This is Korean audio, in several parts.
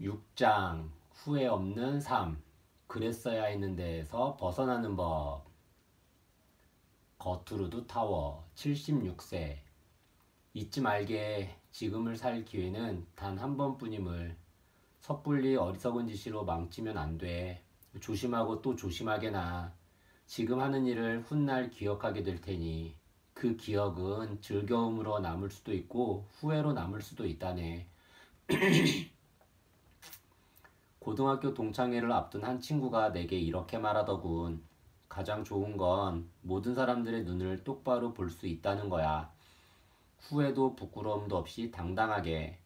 6장 후회 없는 삶. 그랬어야 했는 데에서 벗어나는 법. 거투르드 타워 76세. 잊지 말게 지금을 살 기회는 단 한 번뿐임을. 섣불리 어리석은 짓으로 망치면 안 돼. 조심하고 또 조심하게나. 지금 하는 일을 훗날 기억하게 될 테니 그 기억은 즐거움으로 남을 수도 있고 후회로 남을 수도 있다네. 고등학교 동창회를 앞둔 한 친구가 내게 이렇게 말하더군. 가장 좋은 건 모든 사람들의 눈을 똑바로 볼 수 있다는 거야. 후회도 부끄러움도 없이 당당하게.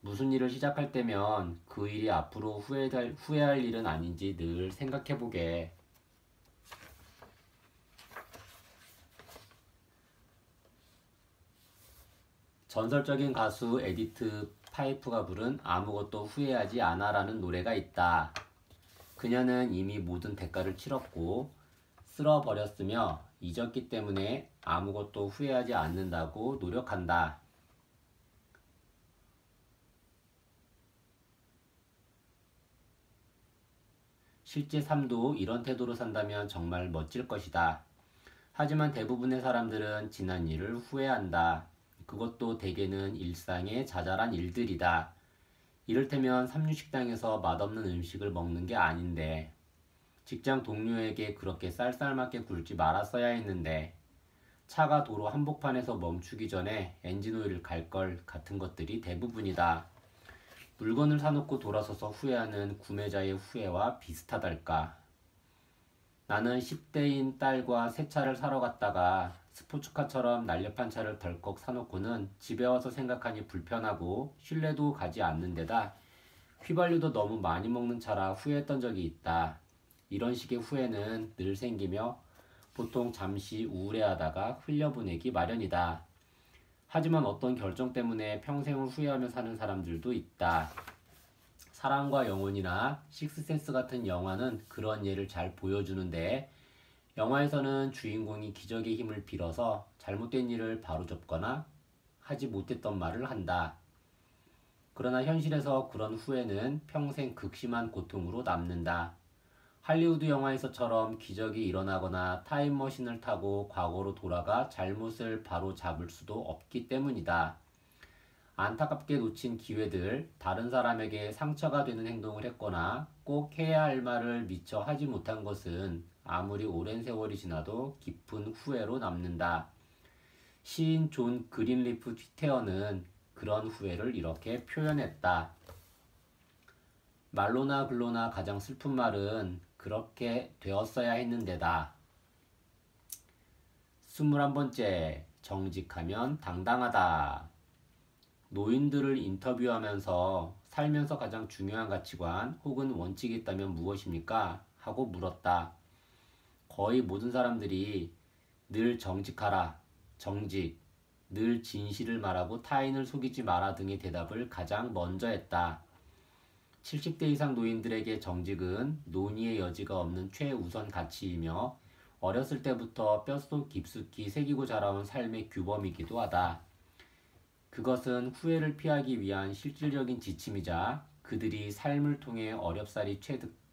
무슨 일을 시작할 때면 그 일이 앞으로 후회할 일은 아닌지 늘 생각해보게. 전설적인 가수 에디트 파이프가 부른 아무것도 후회하지 않아라는 노래가 있다. 그녀는 이미 모든 대가를 치렀고 쓸어버렸으며 잊었기 때문에 아무것도 후회하지 않는다고 노력한다. 실제 삶도 이런 태도로 산다면 정말 멋질 것이다. 하지만 대부분의 사람들은 지난 일을 후회한다. 그것도 대개는 일상의 자잘한 일들이다. 이를테면 삼류식당에서 맛없는 음식을 먹는 게 아닌데, 직장 동료에게 그렇게 쌀쌀맞게 굴지 말았어야 했는데, 차가 도로 한복판에서 멈추기 전에 엔진오일을 갈 걸 같은 것들이 대부분이다. 물건을 사놓고 돌아서서 후회하는 구매자의 후회와 비슷하달까. 나는 10대인 딸과 새 차를 사러 갔다가 스포츠카처럼 날렵한 차를 덜컥 사놓고는 집에 와서 생각하니 불편하고 실내도 가지 않는 데다 휘발유도 너무 많이 먹는 차라 후회했던 적이 있다. 이런 식의 후회는 늘 생기며 보통 잠시 우울해하다가 흘려보내기 마련이다. 하지만 어떤 결정 때문에 평생을 후회하며 사는 사람들도 있다. 사랑과 영혼이나 식스센스 같은 영화는 그런 예를 잘 보여주는데, 영화에서는 주인공이 기적의 힘을 빌어서 잘못된 일을 바로잡거나 하지 못했던 말을 한다. 그러나 현실에서 그런 후회는 평생 극심한 고통으로 남는다. 할리우드 영화에서처럼 기적이 일어나거나 타임머신을 타고 과거로 돌아가 잘못을 바로잡을 수도 없기 때문이다. 안타깝게 놓친 기회들, 다른 사람에게 상처가 되는 행동을 했거나 꼭 해야 할 말을 미처 하지 못한 것은 아무리 오랜 세월이 지나도 깊은 후회로 남는다. 시인 존 그린리프 휘테어는 그런 후회를 이렇게 표현했다. 말로나 글로나 가장 슬픈 말은 그렇게 되었어야 했는데다. 21번째, 정직하면 당당하다. 노인들을 인터뷰하면서 살면서 가장 중요한 가치관 혹은 원칙이 있다면 무엇입니까? 하고 물었다. 거의 모든 사람들이 늘 정직하라, 정직, 늘 진실을 말하고 타인을 속이지 마라 등의 대답을 가장 먼저 했다. 70대 이상 노인들에게 정직은 논의의 여지가 없는 최우선 가치이며 어렸을 때부터 뼛속 깊숙이 새기고 자라온 삶의 규범이기도 하다. 그것은 후회를 피하기 위한 실질적인 지침이자 그들이 삶을 통해 어렵사리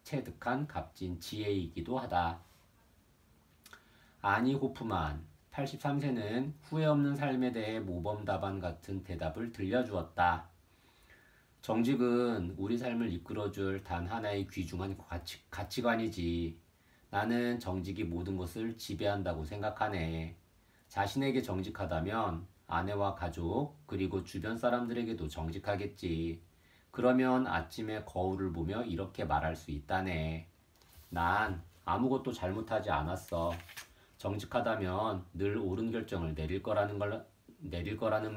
체득한 값진 지혜이기도 하다. 아니 호프만 83세는 후회 없는 삶에 대해 모범답안 같은 대답을 들려주었다. 정직은 우리 삶을 이끌어줄 단 하나의 귀중한 가치관이지. 나는 정직이 모든 것을 지배한다고 생각하네. 자신에게 정직하다면 아내와 가족 그리고 주변 사람들에게도 정직하겠지. 그러면 아침에 거울을 보며 이렇게 말할 수 있다네. 난 아무것도 잘못하지 않았어. 정직하다면 늘 옳은 결정을 내릴 거라는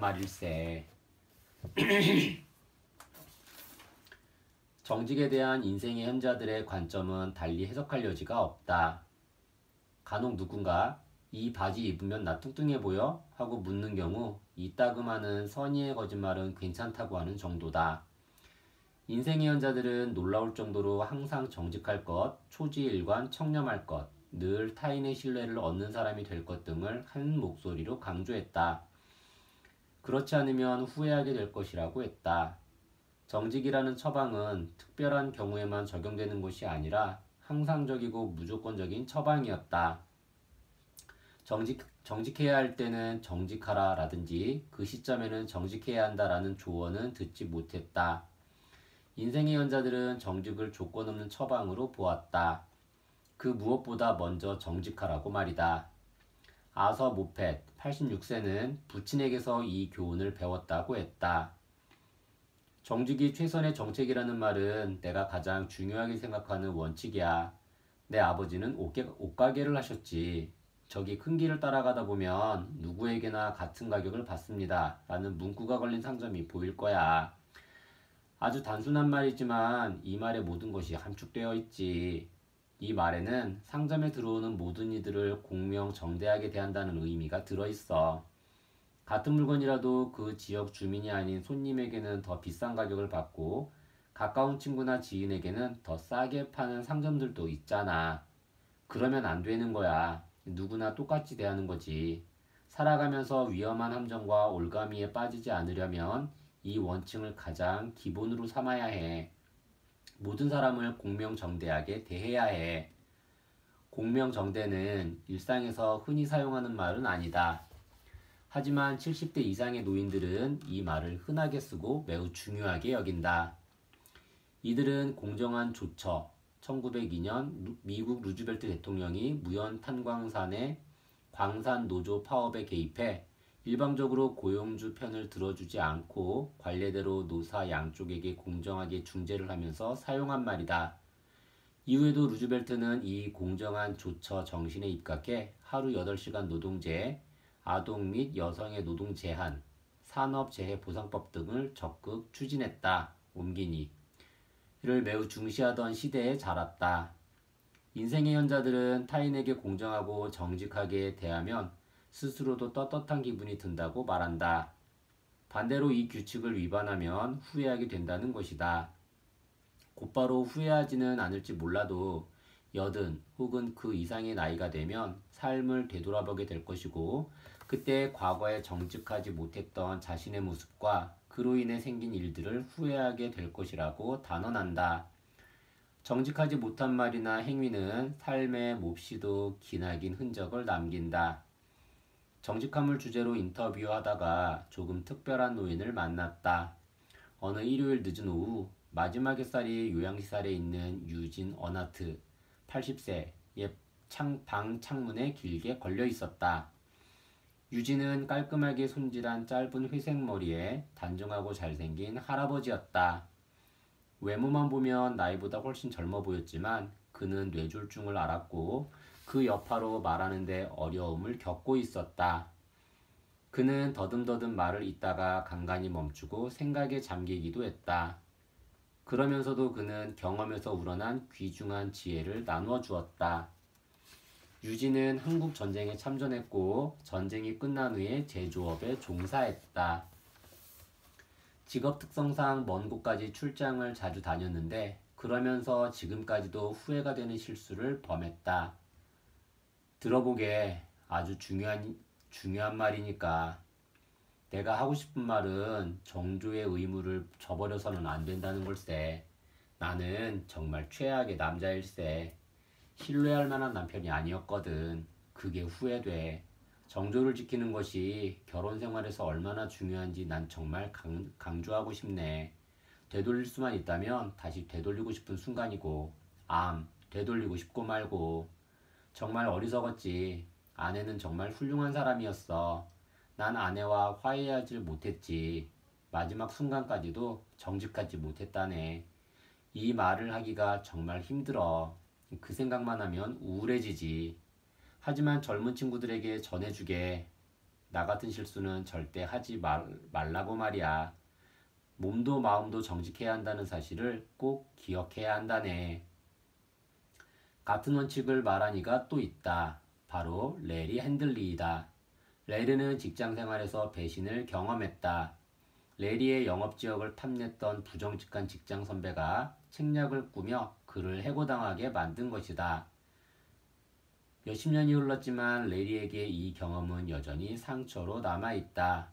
말일세. 정직에 대한 인생의 현자들의 관점은 달리 해석할 여지가 없다. 간혹 누군가 이 바지 입으면 나 뚱뚱해 보여? 하고 묻는 경우 이따금하는 선의의 거짓말은 괜찮다고 하는 정도다. 인생의 현자들은 놀라울 정도로 항상 정직할 것, 초지일관, 청렴할 것, 늘 타인의 신뢰를 얻는 사람이 될 것 등을 한 목소리로 강조했다. 그렇지 않으면 후회하게 될 것이라고 했다. 정직이라는 처방은 특별한 경우에만 적용되는 것이 아니라 항상적이고 무조건적인 처방이었다. 정직해야 할 때는 정직하라 라든지 그 시점에는 정직해야 한다라는 조언은 듣지 못했다. 인생의 연자들은 정직을 조건 없는 처방으로 보았다. 그 무엇보다 먼저 정직하라고 말이다. 아서 모펫 86세는 부친에게서 이 교훈을 배웠다고 했다. 정직이 최선의 정책이라는 말은 내가 가장 중요하게 생각하는 원칙이야. 내 아버지는 옷가게를 하셨지. 저기 큰 길을 따라가다 보면 누구에게나 같은 가격을 받습니다. 라는 문구가 걸린 상점이 보일 거야. 아주 단순한 말이지만 이 말의 모든 것이 함축되어 있지. 이 말에는 상점에 들어오는 모든 이들을 공명정대하게 대한다는 의미가 들어있어. 같은 물건이라도 그 지역 주민이 아닌 손님에게는 더 비싼 가격을 받고 가까운 친구나 지인에게는 더 싸게 파는 상점들도 있잖아. 그러면 안 되는 거야. 누구나 똑같이 대하는 거지. 살아가면서 위험한 함정과 올가미에 빠지지 않으려면 이 원칙을 가장 기본으로 삼아야 해. 모든 사람을 공명정대하게 대해야 해. 공명정대는 일상에서 흔히 사용하는 말은 아니다. 하지만 70대 이상의 노인들은 이 말을 흔하게 쓰고 매우 중요하게 여긴다. 이들은 공정한 조처, 1902년 미국 루즈벨트 대통령이 무연 탄광산의 광산 노조 파업에 개입해 일방적으로 고용주 편을 들어주지 않고 관례대로 노사 양쪽에게 공정하게 중재를 하면서 사용한 말이다. 이후에도 루즈벨트는 이 공정한 조처 정신에 입각해 하루 8시간 노동제, 아동 및 여성의 노동 제한, 산업재해보상법 등을 적극 추진했다. 옮기니 이를 매우 중시하던 시대에 자랐다. 인생의 현자들은 타인에게 공정하고 정직하게 대하면 스스로도 떳떳한 기분이 든다고 말한다. 반대로 이 규칙을 위반하면 후회하게 된다는 것이다. 곧바로 후회하지는 않을지 몰라도 80 혹은 그 이상의 나이가 되면 삶을 되돌아보게 될 것이고 그때 과거에 정직하지 못했던 자신의 모습과 그로 인해 생긴 일들을 후회하게 될 것이라고 단언한다. 정직하지 못한 말이나 행위는 삶에 몹시도 기나긴 흔적을 남긴다. 정직함을 주제로 인터뷰하다가 조금 특별한 노인을 만났다. 어느 일요일 늦은 오후 마지막 햇살이 요양시설에 있는 유진 어나트 80세의 방 창문에 길게 걸려 있었다. 유진은 깔끔하게 손질한 짧은 회색 머리에 단정하고 잘생긴 할아버지였다. 외모만 보면 나이보다 훨씬 젊어 보였지만 그는 뇌졸중을 앓았고 그 여파로 말하는데 어려움을 겪고 있었다. 그는 더듬더듬 말을 잇다가 간간히 멈추고 생각에 잠기기도 했다. 그러면서도 그는 경험에서 우러난 귀중한 지혜를 나누어 주었다. 유진은 한국 전쟁에 참전했고 전쟁이 끝난 후에 제조업에 종사했다. 직업 특성상 먼 곳까지 출장을 자주 다녔는데 그러면서 지금까지도 후회가 되는 실수를 범했다. 들어보게 아주 중요한 말이니까. 내가 하고 싶은 말은 정조의 의무를 저버려서는 안 된다는 걸세. 나는 정말 최악의 남자일세. 신뢰할 만한 남편이 아니었거든. 그게 후회돼. 정조를 지키는 것이 결혼 생활에서 얼마나 중요한지 난 정말 강조하고 싶네. 되돌릴 수만 있다면 다시 되돌리고 싶은 순간이고, 되돌리고 싶고 말고. 정말 어리석었지. 아내는 정말 훌륭한 사람이었어. 난 아내와 화해하지 못했지. 마지막 순간까지도 정직하지 못했다네. 이 말을 하기가 정말 힘들어. 그 생각만 하면 우울해지지. 하지만 젊은 친구들에게 전해주게. 나 같은 실수는 절대 하지 말라고 말이야. 몸도 마음도 정직해야 한다는 사실을 꼭 기억해야 한다네. 같은 원칙을 말한 이가 또 있다. 바로 레리 핸들리이다. 레리는 직장 생활에서 배신을 경험했다. 레리의 영업지역을 탐냈던 부정직한 직장 선배가 책략을 꾸며 그를 해고당하게 만든 것이다. 몇십 년이 흘렀지만 레리에게 이 경험은 여전히 상처로 남아있다.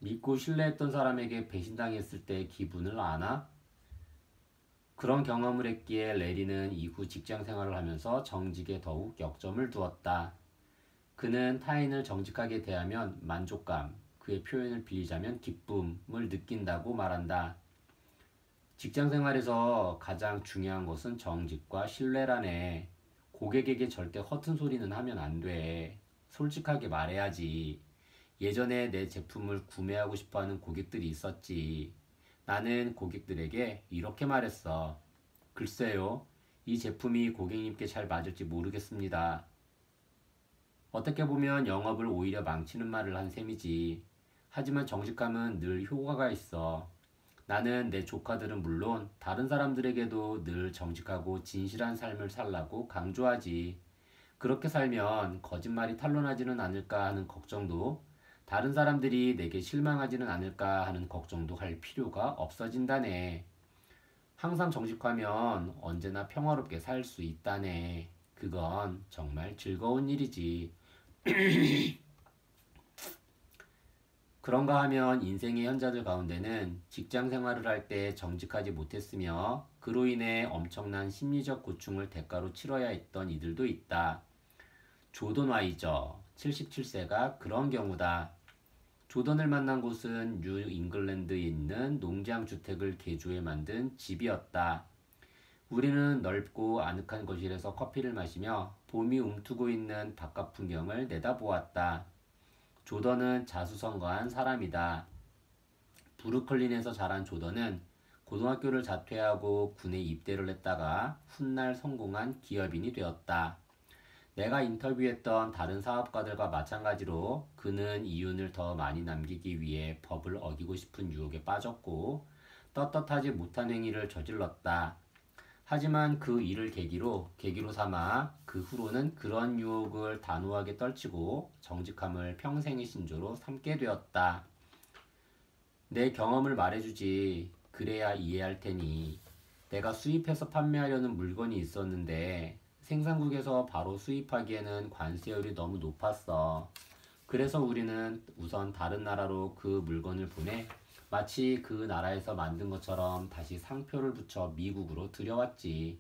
믿고 신뢰했던 사람에게 배신당했을 때 기분을 아나? 그런 경험을 했기에 레리는 이후 직장 생활을 하면서 정직에 더욱 역점을 두었다. 그는 타인을 정직하게 대하면 만족감, 그의 표현을 빌리자면 기쁨을 느낀다고 말한다. 직장 생활에서 가장 중요한 것은 정직과 신뢰라네. 고객에게 절대 허튼 소리는 하면 안 돼. 솔직하게 말해야지. 예전에 내 제품을 구매하고 싶어 하는 고객들이 있었지. 나는 고객들에게 이렇게 말했어. 글쎄요, 이 제품이 고객님께 잘 맞을지 모르겠습니다. 어떻게 보면 영업을 오히려 망치는 말을 한 셈이지. 하지만 정직함은 늘 효과가 있어. 나는 내 조카들은 물론 다른 사람들에게도 늘 정직하고 진실한 삶을 살라고 강조하지. 그렇게 살면 거짓말이 탄로나지는 않을까 하는 걱정도, 다른 사람들이 내게 실망하지는 않을까 하는 걱정도 할 필요가 없어진다네. 항상 정직하면 언제나 평화롭게 살 수 있다네. 그건 정말 즐거운 일이지. 그런가 하면 인생의 현자들 가운데는 직장 생활을 할 때 정직하지 못했으며 그로 인해 엄청난 심리적 고충을 대가로 치러야 했던 이들도 있다. 조던 와이저 77세가 그런 경우다. 조던을 만난 곳은 뉴 잉글랜드에 있는 농장 주택을 개조해 만든 집이었다. 우리는 넓고 아늑한 거실에서 커피를 마시며 봄이 움트고 있는 바깥 풍경을 내다보았다. 조던은 자수성가한 사람이다. 브루클린에서 자란 조던은 고등학교를 자퇴하고 군에 입대를 했다가 훗날 성공한 기업인이 되었다. 내가 인터뷰했던 다른 사업가들과 마찬가지로 그는 이윤을 더 많이 남기기 위해 법을 어기고 싶은 유혹에 빠졌고 떳떳하지 못한 행위를 저질렀다. 하지만 그 일을 계기로 삼아 그 후로는 그런 유혹을 단호하게 떨치고 정직함을 평생의 신조로 삼게 되었다. 내 경험을 말해주지. 그래야 이해할 테니. 내가 수입해서 판매하려는 물건이 있었는데 생산국에서 바로 수입하기에는 관세율이 너무 높았어. 그래서 우리는 우선 다른 나라로 그 물건을 보내 마치 그 나라에서 만든 것처럼 다시 상표를 붙여 미국으로 들여왔지.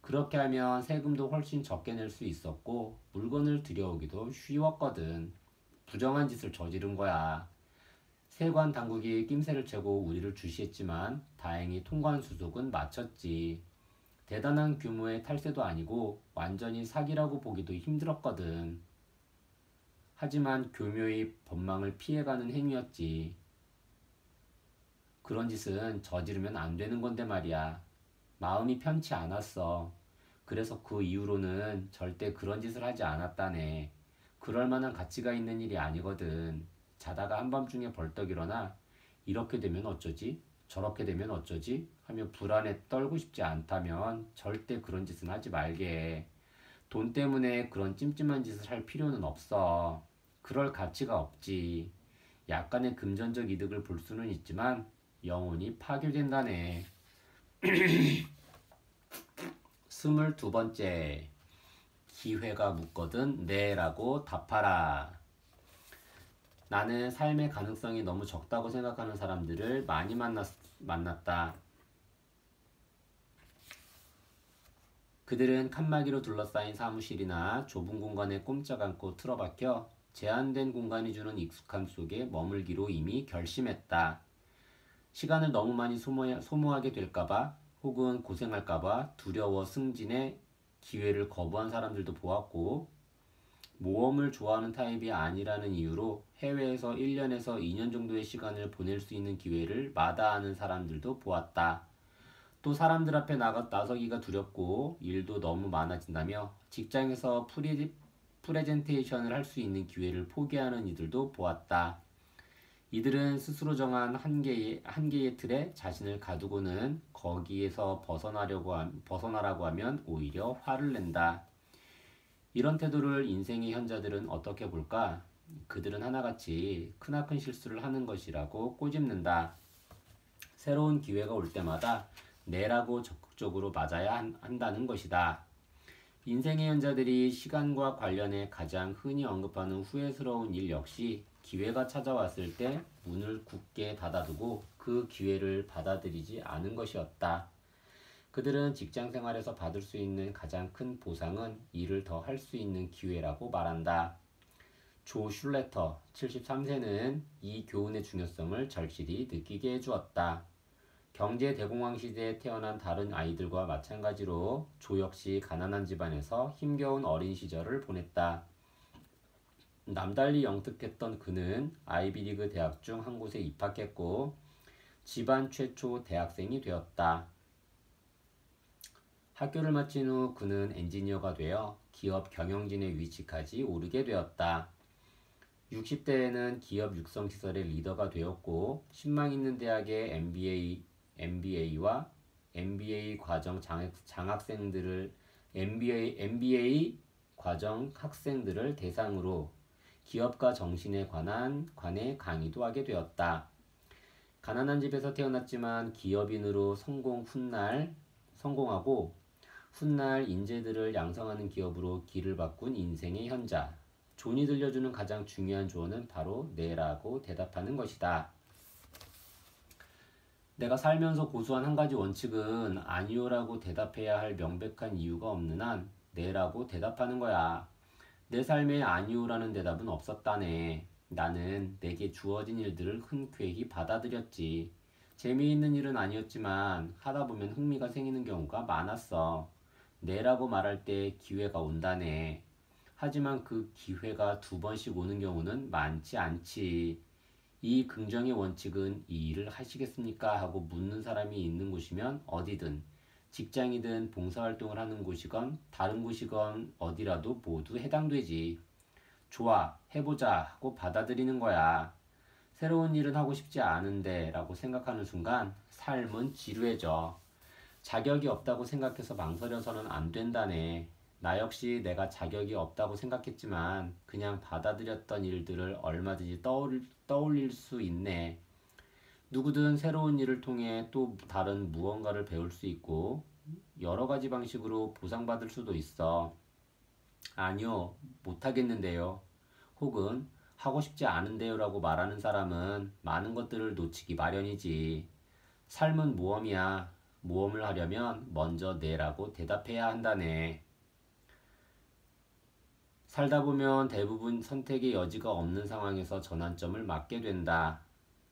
그렇게 하면 세금도 훨씬 적게 낼 수 있었고 물건을 들여오기도 쉬웠거든. 부정한 짓을 저지른 거야. 세관 당국이 낌새를 채고 우리를 주시했지만 다행히 통관 수속은 마쳤지. 대단한 규모의 탈세도 아니고 완전히 사기라고 보기도 힘들었거든. 하지만 교묘히 법망을 피해가는 행위였지. 그런 짓은 저지르면 안 되는 건데 말이야. 마음이 편치 않았어. 그래서 그 이후로는 절대 그런 짓을 하지 않았다네. 그럴 만한 가치가 있는 일이 아니거든. 자다가 한밤중에 벌떡 일어나 이렇게 되면 어쩌지? 저렇게 되면 어쩌지? 하며 불안에 떨고 싶지 않다면 절대 그런 짓은 하지 말게. 돈 때문에 그런 찜찜한 짓을 할 필요는 없어. 그럴 가치가 없지. 약간의 금전적 이득을 볼 수는 있지만 영혼이 파괴된다네. 22번째. 기회가 묻거든 네라고 답하라. 나는 삶의 가능성이 너무 적다고 생각하는 사람들을 많이 만났다. 그들은 칸막이로 둘러싸인 사무실이나 좁은 공간에 꼼짝 않고 틀어박혀 제한된 공간이 주는 익숙함 속에 머물기로 이미 결심했다. 시간을 너무 많이 소모하게 될까봐 혹은 고생할까봐 두려워 승진의 기회를 거부한 사람들도 보았고, 모험을 좋아하는 타입이 아니라는 이유로 해외에서 1년에서 2년 정도의 시간을 보낼 수 있는 기회를 마다하는 사람들도 보았다. 또 사람들 앞에 나서기가 두렵고 일도 너무 많아진다며 직장에서 프레젠테이션을 할 수 있는 기회를 포기하는 이들도 보았다. 이들은 스스로 정한 한계의 틀에 자신을 가두고는 거기에서 벗어나라고 하면 오히려 화를 낸다. 이런 태도를 인생의 현자들은 어떻게 볼까? 그들은 하나같이 크나큰 실수를 하는 것이라고 꼬집는다. 새로운 기회가 올 때마다 내라고 적극적으로 맞아야 한다는 것이다. 인생의 현자들이 시간과 관련해 가장 흔히 언급하는 후회스러운 일 역시 기회가 찾아왔을 때 문을 굳게 닫아두고 그 기회를 받아들이지 않은 것이었다. 그들은 직장 생활에서 받을 수 있는 가장 큰 보상은 일을 더 할 수 있는 기회라고 말한다. 조 슐레터 73세는 이 교훈의 중요성을 절실히 느끼게 해주었다. 경제 대공황 시대에 태어난 다른 아이들과 마찬가지로 조 역시 가난한 집안에서 힘겨운 어린 시절을 보냈다. 남달리 영특했던 그는 아이비리그 대학 중 한 곳에 입학했고 집안 최초 대학생이 되었다. 학교를 마친 후 그는 엔지니어가 되어 기업 경영진의 위치까지 오르게 되었다. 60대에는 기업 육성시설의 리더가 되었고 신망 있는 대학의 MBA와 MBA 과정 MBA 과정 학생들을 대상으로 기업가 정신에 관해 강의도 하게 되었다. 가난한 집에서 태어났지만 기업인으로 성공하고 훗날 인재들을 양성하는 기업으로 길을 바꾼 인생의 현자. 존이 들려주는 가장 중요한 조언은 바로 네라고 대답하는 것이다. 내가 살면서 고수한 한 가지 원칙은 아니요라고 대답해야 할 명백한 이유가 없는 한 네라고 대답하는 거야. 내 삶에 아니요라는 대답은 없었다네. 나는 내게 주어진 일들을 흔쾌히 받아들였지. 재미있는 일은 아니었지만 하다 보면 흥미가 생기는 경우가 많았어. 네라고 말할 때 기회가 온다네. 하지만 그 기회가 2번씩 오는 경우는 많지 않지. 이 긍정의 원칙은 이 일을 하시겠습니까? 하고 묻는 사람이 있는 곳이면 어디든, 직장이든 봉사활동을 하는 곳이건 다른 곳이건 어디라도 모두 해당되지. 좋아, 해보자 하고 받아들이는 거야. 새로운 일은 하고 싶지 않은데 라고 생각하는 순간 삶은 지루해져. 자격이 없다고 생각해서 망설여서는 안 된다네. 나 역시 내가 자격이 없다고 생각했지만 그냥 받아들였던 일들을 얼마든지 떠올릴 수 있네. 누구든 새로운 일을 통해 또 다른 무언가를 배울 수 있고 여러 가지 방식으로 보상받을 수도 있어. 아니요, 못하겠는데요. 혹은 하고 싶지 않은데요 라고 말하는 사람은 많은 것들을 놓치기 마련이지. 삶은 모험이야. 모험을 하려면 먼저 네라고 대답해야 한다네. 살다 보면 대부분 선택의 여지가 없는 상황에서 전환점을 맞게 된다.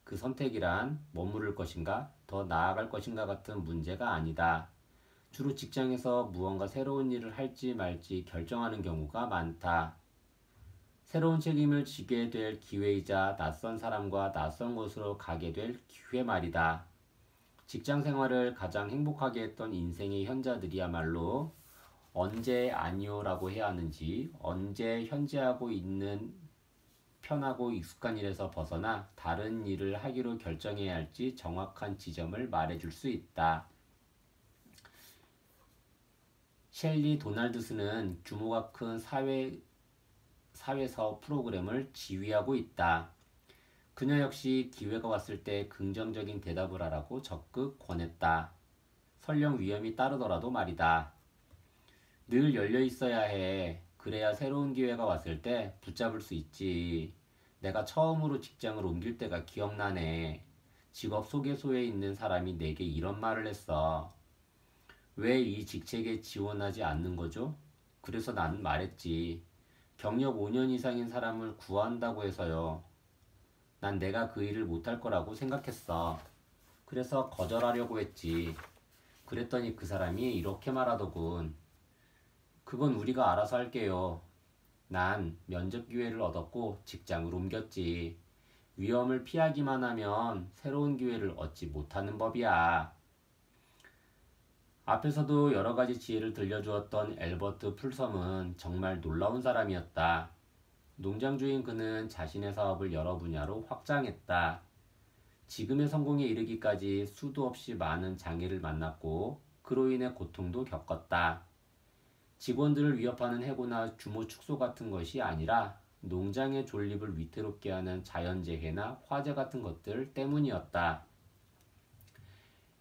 그 선택이란 머무를 것인가, 더 나아갈 것인가 같은 문제가 아니다. 주로 직장에서 무언가 새로운 일을 할지 말지 결정하는 경우가 많다. 새로운 책임을 지게 될 기회이자 낯선 사람과 낯선 곳으로 가게 될 기회 말이다. 직장 생활을 가장 행복하게 했던 인생의 현자들이야말로 언제 아니요라고 해야 하는지, 언제 현재하고 있는 편하고 익숙한 일에서 벗어나 다른 일을 하기로 결정해야 할지 정확한 지점을 말해줄 수 있다. 셸리 도널드슨은 규모가 큰 사회사업 프로그램을 지휘하고 있다. 그녀 역시 기회가 왔을 때 긍정적인 대답을 하라고 적극 권했다. 설령 위험이 따르더라도 말이다. 늘 열려 있어야 해. 그래야 새로운 기회가 왔을 때 붙잡을 수 있지. 내가 처음으로 직장을 옮길 때가 기억나네. 직업 소개소에 있는 사람이 내게 이런 말을 했어. 왜 이 직책에 지원하지 않는 거죠? 그래서 나는 말했지. 경력 5년 이상인 사람을 구한다고 해서요. 난 내가 그 일을 못할 거라고 생각했어. 그래서 거절하려고 했지. 그랬더니 그 사람이 이렇게 말하더군. 그건 우리가 알아서 할게요. 난 면접 기회를 얻었고 직장을 옮겼지. 위험을 피하기만 하면 새로운 기회를 얻지 못하는 법이야. 앞에서도 여러 가지 지혜를 들려주었던 엘버트 풀섬은 정말 놀라운 사람이었다. 농장주인 그는 자신의 사업을 여러 분야로 확장했다. 지금의 성공에 이르기까지 수도 없이 많은 장애를 만났고 그로 인해 고통도 겪었다. 직원들을 위협하는 해고나 규모 축소 같은 것이 아니라 농장의 존립을 위태롭게 하는 자연재해나 화재 같은 것들 때문이었다.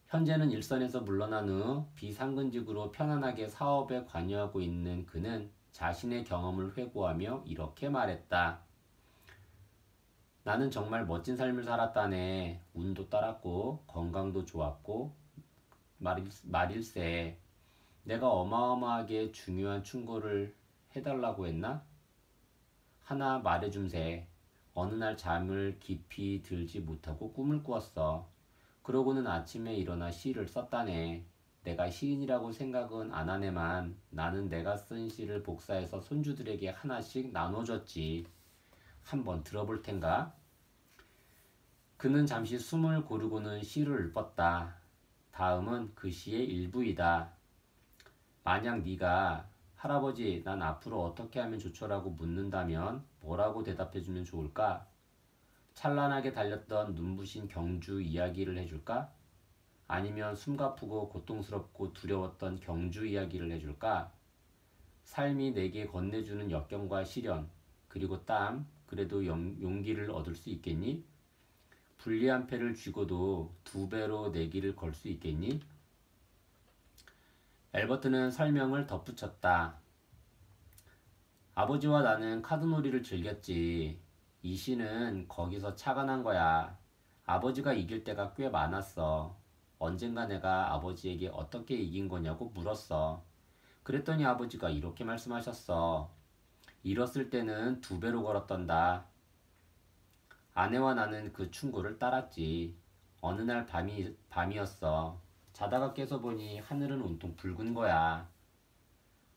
현재는 일선에서 물러난 후 비상근직으로 편안하게 사업에 관여하고 있는 그는 자신의 경험을 회고하며 이렇게 말했다. 나는 정말 멋진 삶을 살았다네. 운도 따랐고 건강도 좋았고 말일세. 내가 어마어마하게 중요한 충고를 해달라고 했나? 하나 말해줌세. 어느 날 잠을 깊이 들지 못하고 꿈을 꾸었어. 그러고는 아침에 일어나 시를 썼다네. 내가 시인이라고 생각은 안 하네만 나는 내가 쓴 시를 복사해서 손주들에게 하나씩 나눠줬지. 한번 들어볼 텐가? 그는 잠시 숨을 고르고는 시를 읊었다. 다음은 그 시의 일부이다. 만약 네가 할아버지, 난 앞으로 어떻게 하면 좋죠라고 묻는다면 뭐라고 대답해주면 좋을까? 찬란하게 달렸던 눈부신 경주 이야기를 해줄까? 아니면 숨가쁘고 고통스럽고 두려웠던 경주 이야기를 해줄까? 삶이 내게 건네주는 역경과 시련, 그리고 땀, 그래도 용기를 얻을 수 있겠니? 불리한 패를 쥐고도 두 배로 내기를 걸 수 있겠니? 엘버트는 설명을 덧붙였다. 아버지와 나는 카드놀이를 즐겼지. 이 시는 거기서 착안한 거야. 아버지가 이길 때가 꽤 많았어. 언젠가 내가 아버지에게 어떻게 이긴 거냐고 물었어. 그랬더니 아버지가 이렇게 말씀하셨어. 잃었을 때는 두 배로 걸었던다. 아내와 나는 그 충고를 따랐지. 어느 날 밤이었어. 자다가 깨서 보니 하늘은 온통 붉은 거야.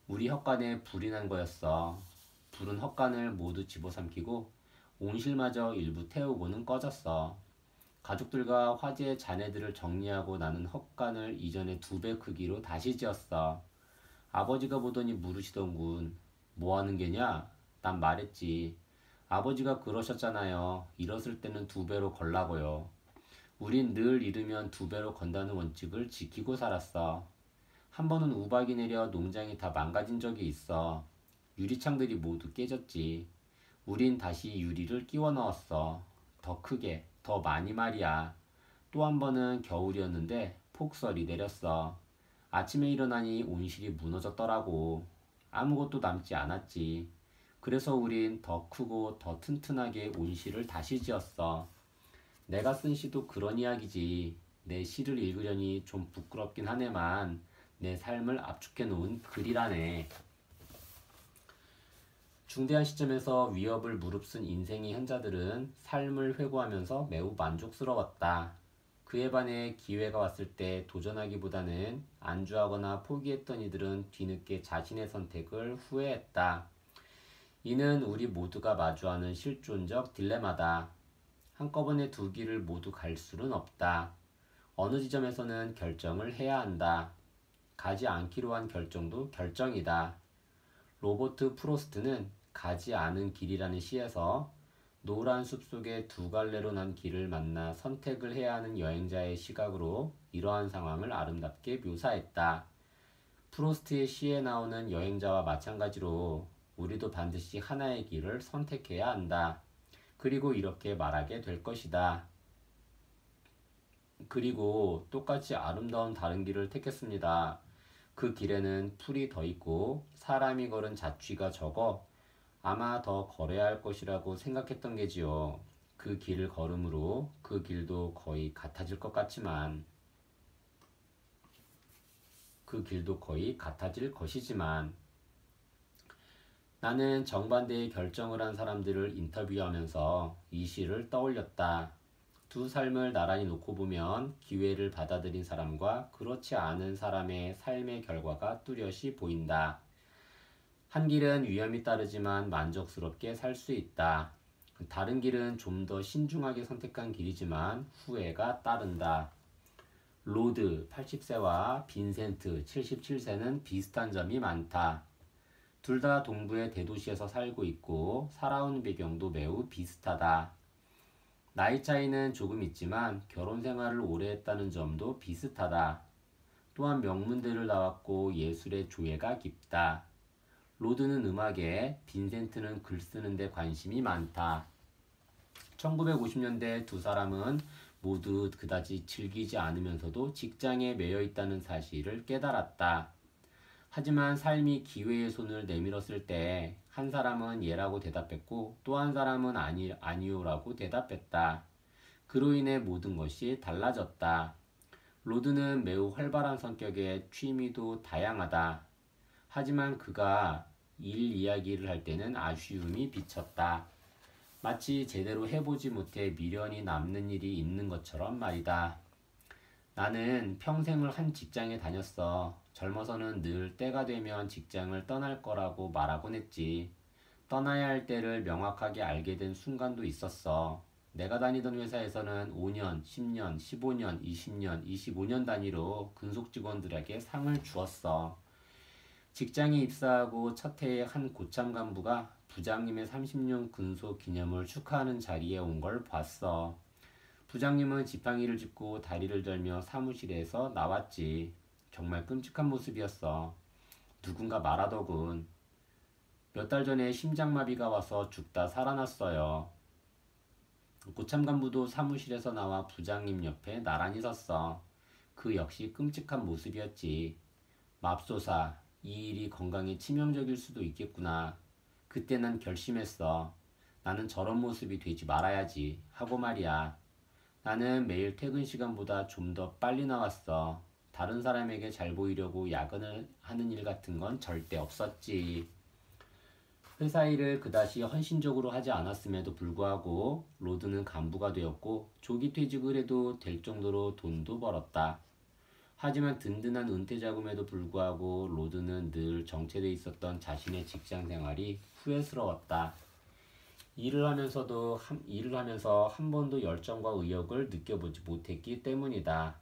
우리 헛간에 불이 난 거였어. 불은 헛간을 모두 집어삼키고 온실마저 일부 태우고는 꺼졌어. 가족들과 화재 잔해들을 정리하고 나는 헛간을 이전의 두 배 크기로 다시 지었어. 아버지가 보더니 물으시던군. 뭐 하는 게냐? 난 말했지. 아버지가 그러셨잖아요. 잃었을 때는 두 배로 걸라고요. 우린 늘 잃으면 두 배로 건다는 원칙을 지키고 살았어. 한 번은 우박이 내려 농장이 다 망가진 적이 있어. 유리창들이 모두 깨졌지. 우린 다시 유리를 끼워 넣었어. 더 크게, 더 많이 말이야. 또 한 번은 겨울이었는데 폭설이 내렸어. 아침에 일어나니 온실이 무너졌더라고. 아무것도 남지 않았지. 그래서 우린 더 크고 더 튼튼하게 온실을 다시 지었어. 내가 쓴 시도 그런 이야기지. 내 시를 읽으려니 좀 부끄럽긴 하네만 내 삶을 압축해 놓은 글이라네. 중대한 시점에서 위협을 무릅쓴 인생의 현자들은 삶을 회고하면서 매우 만족스러웠다. 그에 반해 기회가 왔을 때 도전하기보다는 안주하거나 포기했던 이들은 뒤늦게 자신의 선택을 후회했다. 이는 우리 모두가 마주하는 실존적 딜레마다. 한꺼번에 두 길을 모두 갈 수는 없다. 어느 지점에서는 결정을 해야 한다. 가지 않기로 한 결정도 결정이다. 로버트 프로스트는 가지 않은 길이라는 시에서 노란 숲속의 두 갈래로 난 길을 만나 선택을 해야 하는 여행자의 시각으로 이러한 상황을 아름답게 묘사했다. 프로스트의 시에 나오는 여행자와 마찬가지로 우리도 반드시 하나의 길을 선택해야 한다. 그리고 이렇게 말하게 될 것이다. 그리고 똑같이 아름다운 다른 길을 택했습니다. 그 길에는 풀이 더 있고 사람이 걸은 자취가 적어 아마 더 걸어야 할 것이라고 생각했던 게지요. 그 길을 걸음으로 그 길도 거의 같아질 것 같지만 그 길도 거의 같아질 것이지만 나는 정반대의 결정을 한 사람들을 인터뷰하면서 이 시를 떠올렸다. 두 삶을 나란히 놓고 보면 기회를 받아들인 사람과 그렇지 않은 사람의 삶의 결과가 뚜렷이 보인다. 한 길은 위험이 따르지만 만족스럽게 살 수 있다. 다른 길은 좀 더 신중하게 선택한 길이지만 후회가 따른다. 로드 80세와 빈센트 77세는 비슷한 점이 많다. 둘 다 동부의 대도시에서 살고 있고 살아온 배경도 매우 비슷하다. 나이 차이는 조금 있지만 결혼 생활을 오래 했다는 점도 비슷하다. 또한 명문대를 나왔고 예술의 조예가 깊다. 로드는 음악에, 빈센트는 글 쓰는 데 관심이 많다. 1950년대 두 사람은 모두 그다지 즐기지 않으면서도 직장에 매여 있다는 사실을 깨달았다. 하지만 삶이 기회의 손을 내밀었을 때 한 사람은 예라고 대답했고 또 한 사람은 아니요라고 대답했다. 그로 인해 모든 것이 달라졌다. 로드는 매우 활발한 성격에 취미도 다양하다. 하지만 그가 일 이야기를 할 때는 아쉬움이 비쳤다. 마치 제대로 해보지 못해 미련이 남는 일이 있는 것처럼 말이다. 나는 평생을 한 직장에 다녔어. 젊어서는 늘 때가 되면 직장을 떠날 거라고 말하곤 했지. 떠나야 할 때를 명확하게 알게 된 순간도 있었어. 내가 다니던 회사에서는 5년, 10년, 15년, 20년, 25년 단위로 근속 직원들에게 상을 주었어. 직장에 입사하고 첫 해에 한 고참 간부가 부장님의 30년 근속 기념을 축하하는 자리에 온 걸 봤어. 부장님은 지팡이를 짚고 다리를 절며 사무실에서 나왔지. 정말 끔찍한 모습이었어. 누군가 말하더군. 몇 달 전에 심장마비가 와서 죽다 살아났어요. 고참 간부도 사무실에서 나와 부장님 옆에 나란히 섰어. 그 역시 끔찍한 모습이었지. 맙소사, 이 일이 건강에 치명적일 수도 있겠구나. 그때 난 결심했어. 나는 저런 모습이 되지 말아야지 하고 말이야. 나는 매일 퇴근 시간보다 좀 더 빨리 나왔어. 다른 사람에게 잘 보이려고 야근을 하는 일 같은 건 절대 없었지. 회사 일을 그다지 헌신적으로 하지 않았음에도 불구하고 로드는 간부가 되었고 조기 퇴직을 해도 될 정도로 돈도 벌었다. 하지만 든든한 은퇴 자금에도 불구하고 로드는 늘 정체돼 있었던 자신의 직장 생활이 후회스러웠다. 일을 하면서 한 번도 열정과 의욕을 느껴보지 못했기 때문이다.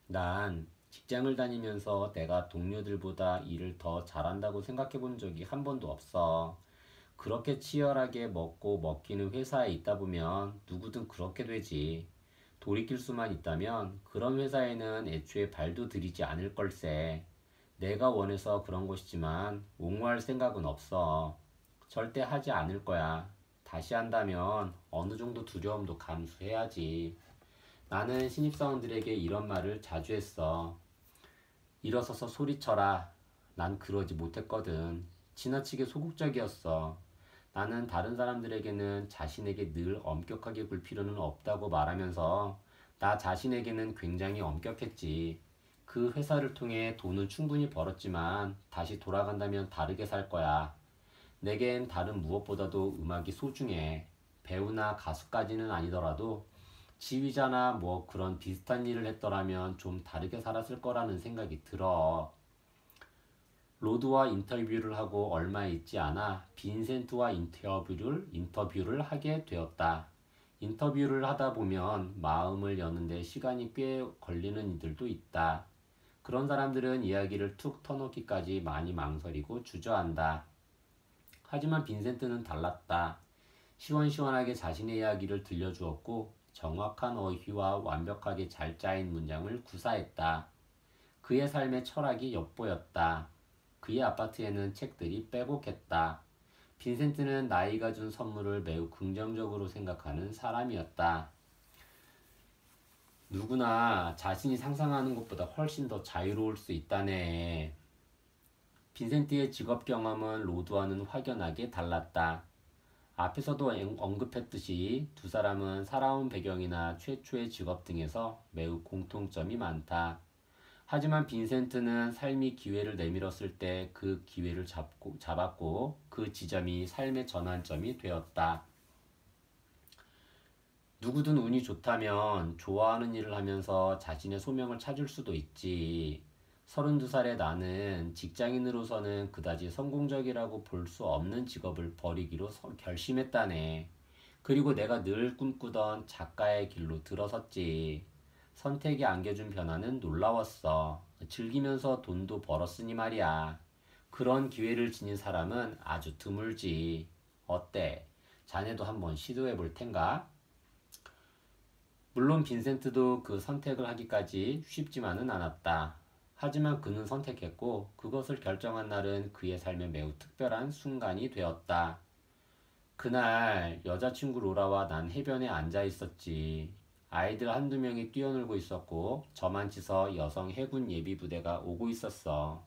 난 직장을 다니면서 내가 동료들보다 일을 더 잘한다고 생각해 본 적이 한 번도 없어. 그렇게 치열하게 먹고 먹히는 회사에 있다 보면 누구든 그렇게 되지. 돌이킬 수만 있다면 그런 회사에는 애초에 발도 들이지 않을 걸세. 내가 원해서 그런 것이지만 옹호할 생각은 없어. 절대 하지 않을 거야. 다시 한다면 어느 정도 두려움도 감수해야지. 나는 신입사원들에게 이런 말을 자주 했어. 일어서서 소리쳐라. 난 그러지 못했거든. 지나치게 소극적이었어. 나는 다른 사람들에게는 자신에게 늘 엄격하게 굴 필요는 없다고 말하면서 나 자신에게는 굉장히 엄격했지. 그 회사를 통해 돈은 충분히 벌었지만 다시 돌아간다면 다르게 살 거야. 내겐 다른 무엇보다도 음악이 소중해. 배우나 가수까지는 아니더라도 지휘자나 뭐 그런 비슷한 일을 했더라면 좀 다르게 살았을 거라는 생각이 들어. 로드와 인터뷰를 하고 얼마 있지 않아 빈센트와 인터뷰를 하게 되었다. 인터뷰를 하다 보면 마음을 여는데 시간이 꽤 걸리는 이들도 있다. 그런 사람들은 이야기를 툭 터놓기까지 많이 망설이고 주저한다. 하지만 빈센트는 달랐다. 시원시원하게 자신의 이야기를 들려주었고 정확한 어휘와 완벽하게 잘 짜인 문장을 구사했다. 그의 삶의 철학이 엿보였다. 그의 아파트에는 책들이 빼곡했다. 빈센트는 나이가 준 선물을 매우 긍정적으로 생각하는 사람이었다. 누구나 자신이 상상하는 것보다 훨씬 더 자유로울 수 있다네. 빈센트의 직업 경험은 로드와는 확연하게 달랐다. 앞에서도 언급했듯이 두 사람은 살아온 배경이나 최초의 직업 등에서 매우 공통점이 많다. 하지만 빈센트는 삶이 기회를 내밀었을 때 그 기회를 잡았고 그 지점이 삶의 전환점이 되었다. 누구든 운이 좋다면 좋아하는 일을 하면서 자신의 소명을 찾을 수도 있지. 32살의 나는 직장인으로서는 그다지 성공적이라고 볼 수 없는 직업을 버리기로 결심했다네. 그리고 내가 늘 꿈꾸던 작가의 길로 들어섰지. 선택이 안겨준 변화는 놀라웠어. 즐기면서 돈도 벌었으니 말이야. 그런 기회를 지닌 사람은 아주 드물지. 어때? 자네도 한번 시도해 볼 텐가? 물론 빈센트도 그 선택을 하기까지 쉽지만은 않았다. 하지만 그는 선택했고 그것을 결정한 날은 그의 삶에 매우 특별한 순간이 되었다. 그날 여자친구 로라와 난 해변에 앉아 있었지. 아이들 한두 명이 뛰어놀고 있었고 저만치서 여성 해군 예비부대가 오고 있었어.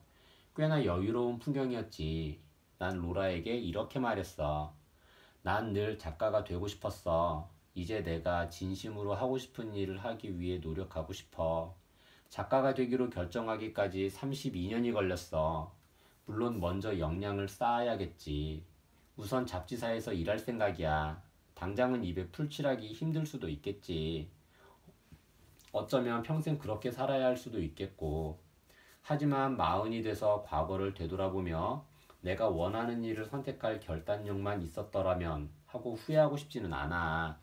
꽤나 여유로운 풍경이었지. 난 로라에게 이렇게 말했어. 난 늘 작가가 되고 싶었어. 이제 내가 진심으로 하고 싶은 일을 하기 위해 노력하고 싶어. 작가가 되기로 결정하기까지 32년이 걸렸어. 물론 먼저 역량을 쌓아야겠지. 우선 잡지사에서 일할 생각이야. 당장은 입에 풀칠하기 힘들 수도 있겠지. 어쩌면 평생 그렇게 살아야 할 수도 있겠고. 하지만 마흔이 돼서 과거를 되돌아보며 내가 원하는 일을 선택할 결단력만 있었더라면 하고 후회하고 싶지는 않아.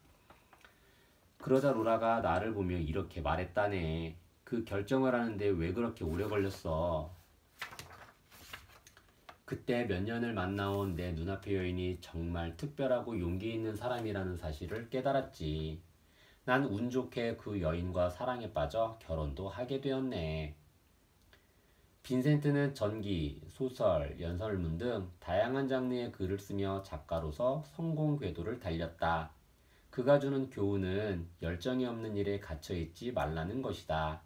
그러자 로라가 나를 보며 이렇게 말했다네. 그 결정을 하는데 왜 그렇게 오래 걸렸어? 그때 몇 년을 만나온 내 눈앞의 여인이 정말 특별하고 용기 있는 사람이라는 사실을 깨달았지. 난 운 좋게 그 여인과 사랑에 빠져 결혼도 하게 되었네. 빈센트는 전기, 소설, 연설문 등 다양한 장르의 글을 쓰며 작가로서 성공 궤도를 달렸다. 그가 주는 교훈은 열정이 없는 일에 갇혀있지 말라는 것이다.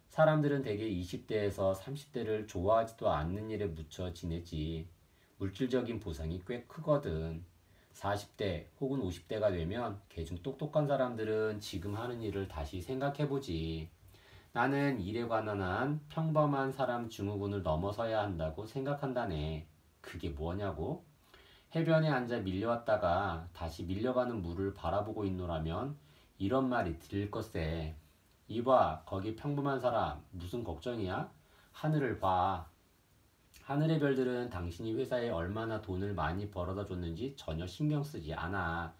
사람들은 대개 20대에서 30대를 좋아하지도 않는 일에 묻혀 지내지. 물질적인 보상이 꽤 크거든. 40대 혹은 50대가 되면 개중 똑똑한 사람들은 지금 하는 일을 다시 생각해보지. 나는 일에 관한 한 평범한 사람 증후군을 넘어서야 한다고 생각한다네. 그게 뭐냐고? 해변에 앉아 밀려왔다가 다시 밀려가는 물을 바라보고 있노라면 이런 말이 들릴 것세. 이봐, 거기 평범한 사람, 무슨 걱정이야? 하늘을 봐. 하늘의 별들은 당신이 회사에 얼마나 돈을 많이 벌어다 줬는지 전혀 신경 쓰지 않아.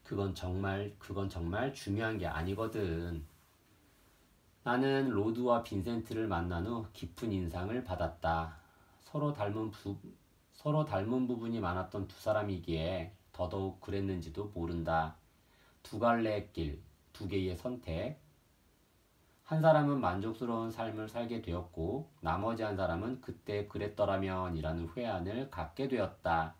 그건 정말 중요한 게 아니거든. 나는 로드와 빈센트를 만난 후 깊은 인상을 받았다. 서로 닮은 부분이 많았던 두 사람이기에 더더욱 그랬는지도 모른다. 두 갈래의 길, 두 개의 선택. 한 사람은 만족스러운 삶을 살게 되었고 나머지 한 사람은 그때 그랬더라면 이라는 회한을 갖게 되었다.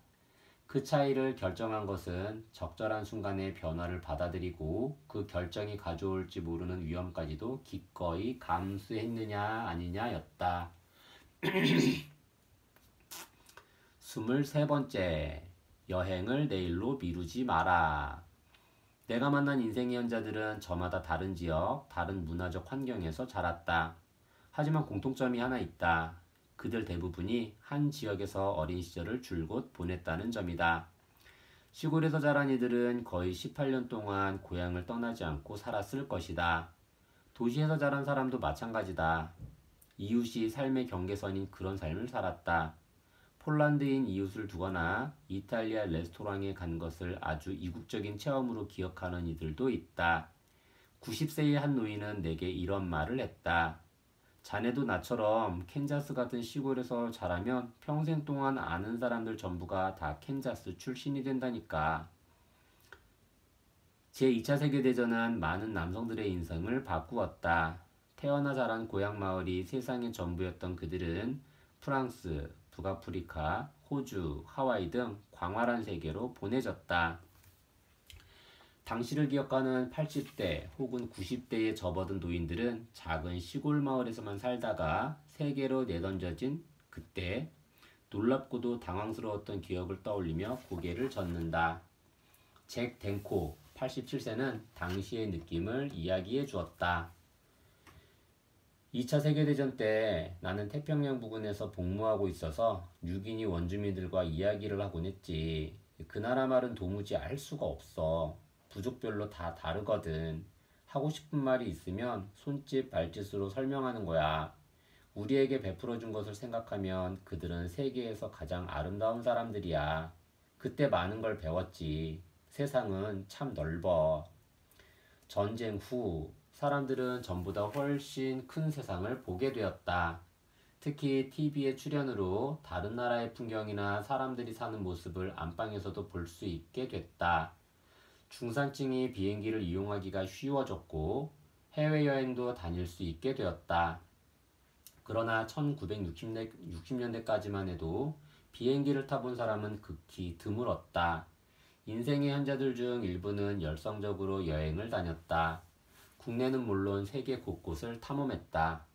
그 차이를 결정한 것은 적절한 순간의 변화를 받아들이고 그 결정이 가져올지 모르는 위험까지도 기꺼이 감수했느냐 아니냐였다. 23번째, 여행을 내일로 미루지 마라. 내가 만난 인생의 현자들은 저마다 다른 지역, 다른 문화적 환경에서 자랐다. 하지만 공통점이 하나 있다. 그들 대부분이 한 지역에서 어린 시절을 줄곧 보냈다는 점이다. 시골에서 자란 이들은 거의 18년 동안 고향을 떠나지 않고 살았을 것이다. 도시에서 자란 사람도 마찬가지다. 이웃이 삶의 경계선인 그런 삶을 살았다. 폴란드인 이웃을 두거나 이탈리아 레스토랑에 간 것을 아주 이국적인 체험으로 기억하는 이들도 있다. 90세의 한 노인은 내게 이런 말을 했다. 자네도 나처럼 캔자스 같은 시골에서 자라면 평생 동안 아는 사람들 전부가 다 캔자스 출신이 된다니까. 제2차 세계대전은 많은 남성들의 인생을 바꾸었다. 태어나 자란 고향 마을이 세상의 전부였던 그들은 프랑스, 북아프리카, 호주, 하와이 등 광활한 세계로 보내졌다. 당시를 기억하는 80대 혹은 90대에 접어든 노인들은 작은 시골 마을에서만 살다가 세계로 내던져진 그때 놀랍고도 당황스러웠던 기억을 떠올리며 고개를 젓는다. 잭 덴코 87세는 당시의 느낌을 이야기해 주었다. 2차 세계대전 때 나는 태평양 부근에서 복무하고 있어서 6인이 원주민들과 이야기를 하곤 했지. 그 나라 말은 도무지 알 수가 없어. 부족별로 다 다르거든. 하고 싶은 말이 있으면 손짓 발짓으로 설명하는 거야. 우리에게 베풀어준 것을 생각하면 그들은 세계에서 가장 아름다운 사람들이야. 그때 많은 걸 배웠지. 세상은 참 넓어. 전쟁 후 사람들은 전보다 훨씬 큰 세상을 보게 되었다. 특히 TV의 출연으로 다른 나라의 풍경이나 사람들이 사는 모습을 안방에서도 볼 수 있게 됐다. 중산층이 비행기를 이용하기가 쉬워졌고 해외여행도 다닐 수 있게 되었다. 그러나 1960년대까지만 해도 비행기를 타본 사람은 극히 드물었다. 인생의 현자들 중 일부는 열성적으로 여행을 다녔다. 국내는 물론 세계 곳곳을 탐험했다.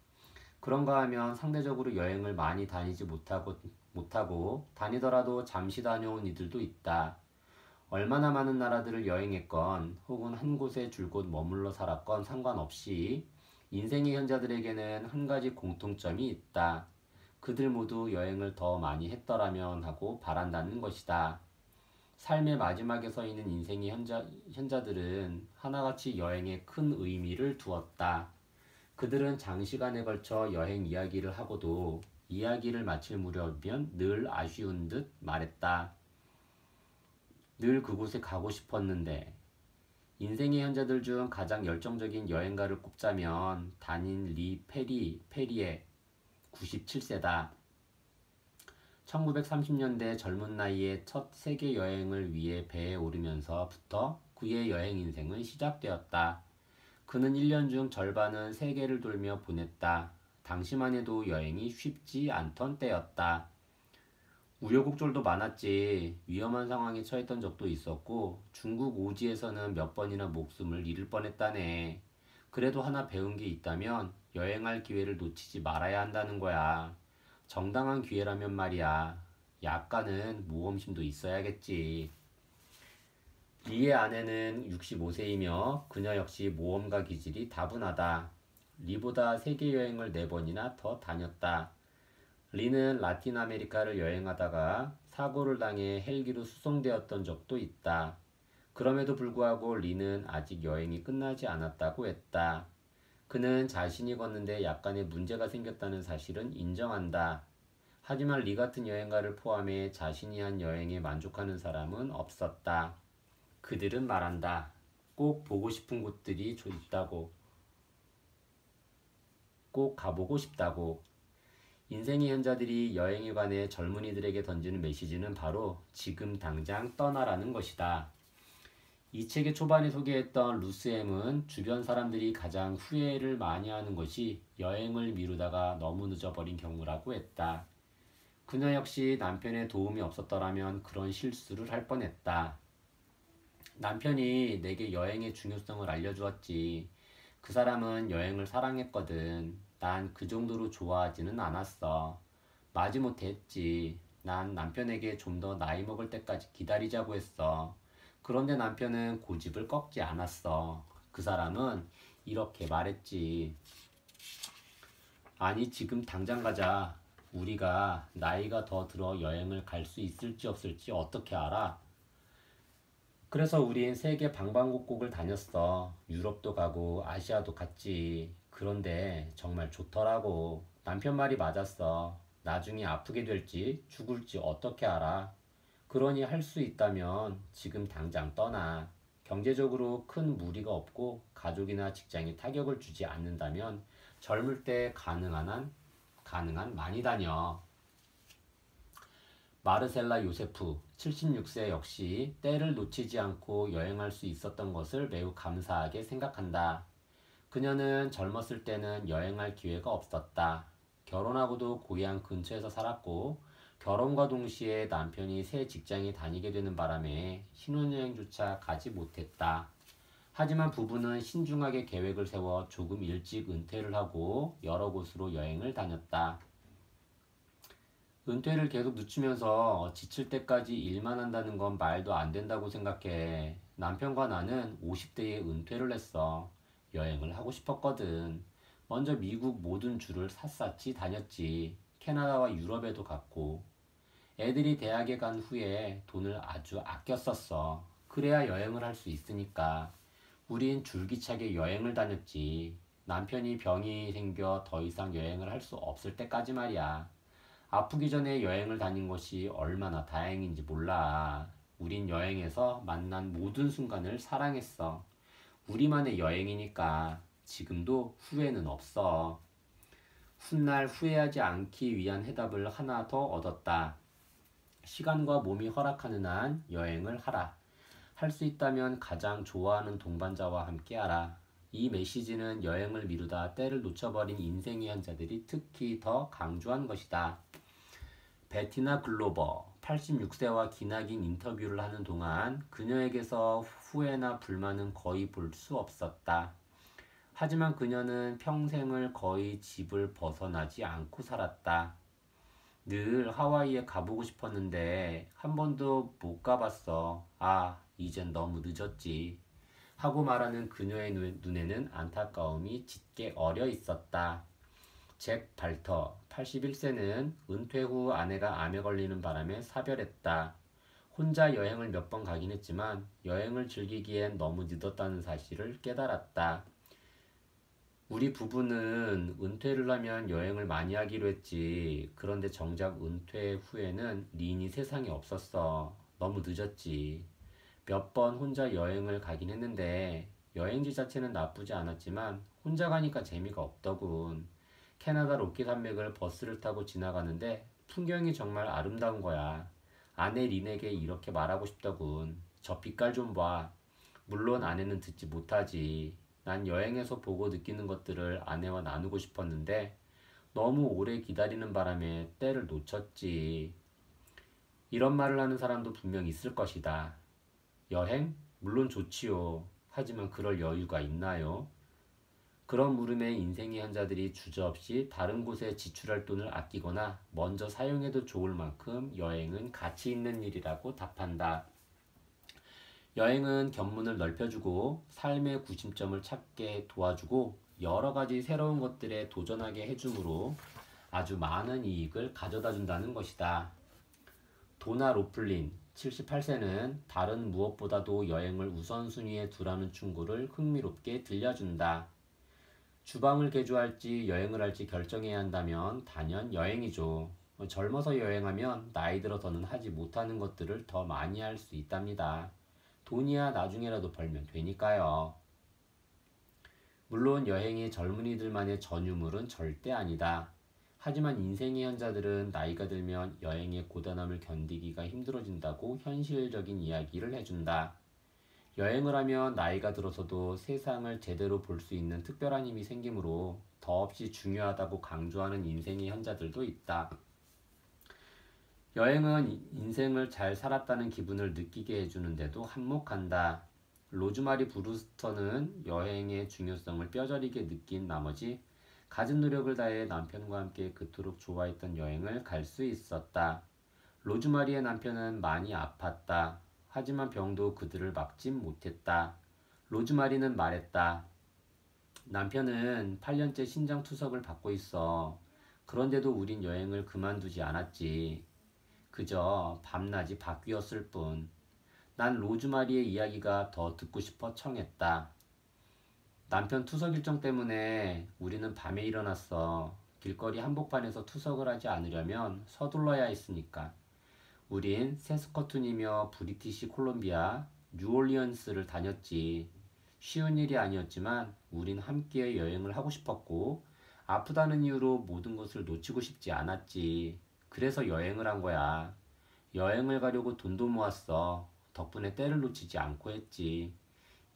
그런가 하면 상대적으로 여행을 많이 다니지 못하고 다니더라도 잠시 다녀온 이들도 있다. 얼마나 많은 나라들을 여행했건 혹은 한 곳에 줄곧 머물러 살았건 상관없이 인생의 현자들에게는 한 가지 공통점이 있다. 그들 모두 여행을 더 많이 했더라면 하고 바란다는 것이다. 삶의 마지막에 서 있는 인생의 현자들은 하나같이 여행에 큰 의미를 두었다. 그들은 장시간에 걸쳐 여행 이야기를 하고도 이야기를 마칠 무렵이면 늘 아쉬운 듯 말했다. 늘 그곳에 가고 싶었는데. 인생의 현자들 중 가장 열정적인 여행가를 꼽자면 단인 리 페리에 97세다. 1930년대 젊은 나이에 첫 세계 여행을 위해 배에 오르면서부터 그의 여행 인생은 시작되었다. 그는 1년 중 절반은 세계를 돌며 보냈다. 당시만 해도 여행이 쉽지 않던 때였다. 우여곡절도 많았지. 위험한 상황에 처했던 적도 있었고 중국 오지에서는 몇 번이나 목숨을 잃을 뻔했다네. 그래도 하나 배운 게 있다면 여행할 기회를 놓치지 말아야 한다는 거야. 정당한 기회라면 말이야. 약간은 모험심도 있어야겠지. 리의 아내는 65세이며 그녀 역시 모험가 기질이 다분하다. 리보다 세계 여행을 4번이나 더 다녔다. 리는 라틴 아메리카를 여행하다가 사고를 당해 헬기로 수송되었던 적도 있다. 그럼에도 불구하고 리는 아직 여행이 끝나지 않았다고 했다. 그는 자신이 걷는데 약간의 문제가 생겼다는 사실은 인정한다. 하지만 리 같은 여행가를 포함해 자신이 한 여행에 만족하는 사람은 없었다. 그들은 말한다. 꼭 보고 싶은 곳들이 있다고. 꼭 가보고 싶다고. 인생의 현자들이 여행에 관해 젊은이들에게 던지는 메시지는 바로 지금 당장 떠나라는 것이다. 이 책의 초반에 소개했던 루스엠은 주변 사람들이 가장 후회를 많이 하는 것이 여행을 미루다가 너무 늦어버린 경우라고 했다. 그녀 역시 남편의 도움이 없었더라면 그런 실수를 할 뻔했다. 남편이 내게 여행의 중요성을 알려주었지. 그 사람은 여행을 사랑했거든. 난 그 정도로 좋아하지는 않았어. 마지못해 했지. 난 남편에게 좀 더 나이 먹을 때까지 기다리자고 했어. 그런데 남편은 고집을 꺾지 않았어. 그 사람은 이렇게 말했지. 아니, 지금 당장 가자. 우리가 나이가 더 들어 여행을 갈 수 있을지 없을지 어떻게 알아? 그래서 우린 세계 방방곡곡을 다녔어. 유럽도 가고 아시아도 갔지. 그런데 정말 좋더라고. 남편 말이 맞았어. 나중에 아프게 될지 죽을지 어떻게 알아? 그러니 할 수 있다면 지금 당장 떠나. 경제적으로 큰 무리가 없고 가족이나 직장에 타격을 주지 않는다면 젊을 때 가능한 많이 다녀. 마르셀라 요세프 76세 역시 때를 놓치지 않고 여행할 수 있었던 것을 매우 감사하게 생각한다. 그녀는 젊었을 때는 여행할 기회가 없었다. 결혼하고도 고향 근처에서 살았고 결혼과 동시에 남편이 새 직장에 다니게 되는 바람에 신혼여행조차 가지 못했다. 하지만 부부는 신중하게 계획을 세워 조금 일찍 은퇴를 하고 여러 곳으로 여행을 다녔다. 은퇴를 계속 늦추면서 지칠 때까지 일만 한다는 건 말도 안 된다고 생각해. 남편과 나는 50대에 은퇴를 했어. 여행을 하고 싶었거든. 먼저 미국 모든 주를 샅샅이 다녔지. 캐나다와 유럽에도 갔고. 애들이 대학에 간 후에 돈을 아주 아껴 썼어. 그래야 여행을 할 수 있으니까. 우린 줄기차게 여행을 다녔지. 남편이 병이 생겨 더 이상 여행을 할 수 없을 때까지 말이야. 아프기 전에 여행을 다닌 것이 얼마나 다행인지 몰라. 우린 여행에서 만난 모든 순간을 사랑했어. 우리만의 여행이니까 지금도 후회는 없어. 훗날 후회하지 않기 위한 해답을 하나 더 얻었다. 시간과 몸이 허락하는 한 여행을 하라. 할 수 있다면 가장 좋아하는 동반자와 함께 하라. 이 메시지는 여행을 미루다 때를 놓쳐버린 인생의 현자들이 특히 더 강조한 것이다. 베티나 글로버 86세와 기나긴 인터뷰를 하는 동안 그녀에게서 후회나 불만은 거의 볼 수 없었다. 하지만 그녀는 평생을 거의 집을 벗어나지 않고 살았다. 늘 하와이에 가보고 싶었는데 한 번도 못 가봤어. 아, 이젠 너무 늦었지. 하고 말하는 그녀의 눈에는 안타까움이 짙게 어려 있었다. 잭 발터, 81세는 은퇴 후 아내가 암에 걸리는 바람에 사별했다. 혼자 여행을 몇 번 가긴 했지만 여행을 즐기기엔 너무 늦었다는 사실을 깨달았다. 우리 부부는 은퇴를 하면 여행을 많이 하기로 했지. 그런데 정작 은퇴 후에는 린이 세상에 없었어. 너무 늦었지. 몇 번 혼자 여행을 가긴 했는데 여행지 자체는 나쁘지 않았지만 혼자 가니까 재미가 없더군. 캐나다 로키 산맥을 버스를 타고 지나가는데 풍경이 정말 아름다운 거야. 아내 린에게 이렇게 말하고 싶더군. 저 빛깔 좀 봐. 물론 아내는 듣지 못하지. 난 여행에서 보고 느끼는 것들을 아내와 나누고 싶었는데 너무 오래 기다리는 바람에 때를 놓쳤지. 이런 말을 하는 사람도 분명 있을 것이다. 여행? 물론 좋지요. 하지만 그럴 여유가 있나요? 그런 물음에 인생의 현자들이 주저없이 다른 곳에 지출할 돈을 아끼거나 먼저 사용해도 좋을 만큼 여행은 가치 있는 일이라고 답한다. 여행은 견문을 넓혀주고 삶의 구심점을 찾게 도와주고 여러 가지 새로운 것들에 도전하게 해주므로 아주 많은 이익을 가져다 준다는 것이다. 도나 로플린 78세는 다른 무엇보다도 여행을 우선순위에 두라는 충고를 흥미롭게 들려준다. 주방을 개조할지 여행을 할지 결정해야 한다면 단연 여행이죠. 젊어서 여행하면 나이 들어서는 하지 못하는 것들을 더 많이 할 수 있답니다. 돈이야 나중에라도 벌면 되니까요. 물론 여행이 젊은이들만의 전유물은 절대 아니다. 하지만 인생의 현자들은 나이가 들면 여행의 고단함을 견디기가 힘들어진다고 현실적인 이야기를 해준다. 여행을 하면 나이가 들어서도 세상을 제대로 볼 수 있는 특별한 힘이 생기므로 더없이 중요하다고 강조하는 인생의 현자들도 있다. 여행은 인생을 잘 살았다는 기분을 느끼게 해주는데도 한몫한다. 로즈마리 브루스터는 여행의 중요성을 뼈저리게 느낀 나머지 갖은 노력을 다해 남편과 함께 그토록 좋아했던 여행을 갈 수 있었다. 로즈마리의 남편은 많이 아팠다. 하지만 병도 그들을 막진 못했다. 로즈마리는 말했다. 남편은 8년째 신장투석을 받고 있어. 그런데도 우린 여행을 그만두지 않았지. 그저 밤낮이 바뀌었을 뿐. 난 로즈마리의 이야기가 더 듣고 싶어 청했다. 남편 투석 일정 때문에 우리는 밤에 일어났어. 길거리 한복판에서 투석을 하지 않으려면 서둘러야 했으니까. 우린 세스커툰이며 브리티시 콜롬비아, 뉴올리언스를 다녔지. 쉬운 일이 아니었지만 우린 함께 여행을 하고 싶었고 아프다는 이유로 모든 것을 놓치고 싶지 않았지. 그래서 여행을 한 거야. 여행을 가려고 돈도 모았어. 덕분에 때를 놓치지 않고 했지.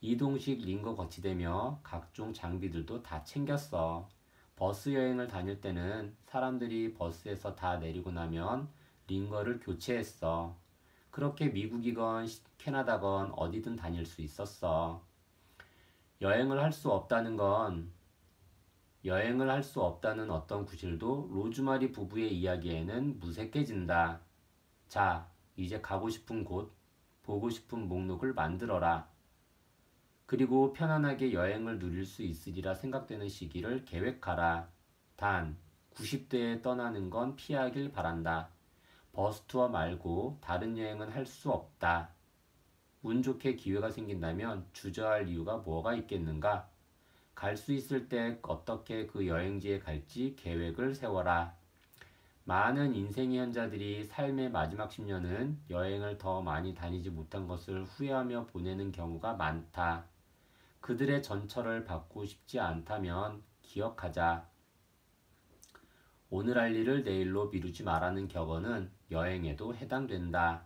이동식 링거 거치대며 각종 장비들도 다 챙겼어. 버스 여행을 다닐 때는 사람들이 버스에서 다 내리고 나면 링거를 교체했어. 그렇게 미국이건 캐나다건 어디든 다닐 수 있었어. 여행을 할 수 없다는 어떤 구실도 로즈마리 부부의 이야기에는 무색해진다. 자, 이제 가고 싶은 곳, 보고 싶은 목록을 만들어라. 그리고 편안하게 여행을 누릴 수 있으리라 생각되는 시기를 계획하라. 단, 90대에 떠나는 건 피하길 바란다. 버스 투어 말고 다른 여행은 할 수 없다. 운 좋게 기회가 생긴다면 주저할 이유가 뭐가 있겠는가? 갈 수 있을 때 어떻게 그 여행지에 갈지 계획을 세워라. 많은 인생의 현자들이 삶의 마지막 10년은 여행을 더 많이 다니지 못한 것을 후회하며 보내는 경우가 많다. 그들의 전철을 받고 싶지 않다면 기억하자. 오늘 할 일을 내일로 미루지 말라는 격언은 여행에도 해당된다.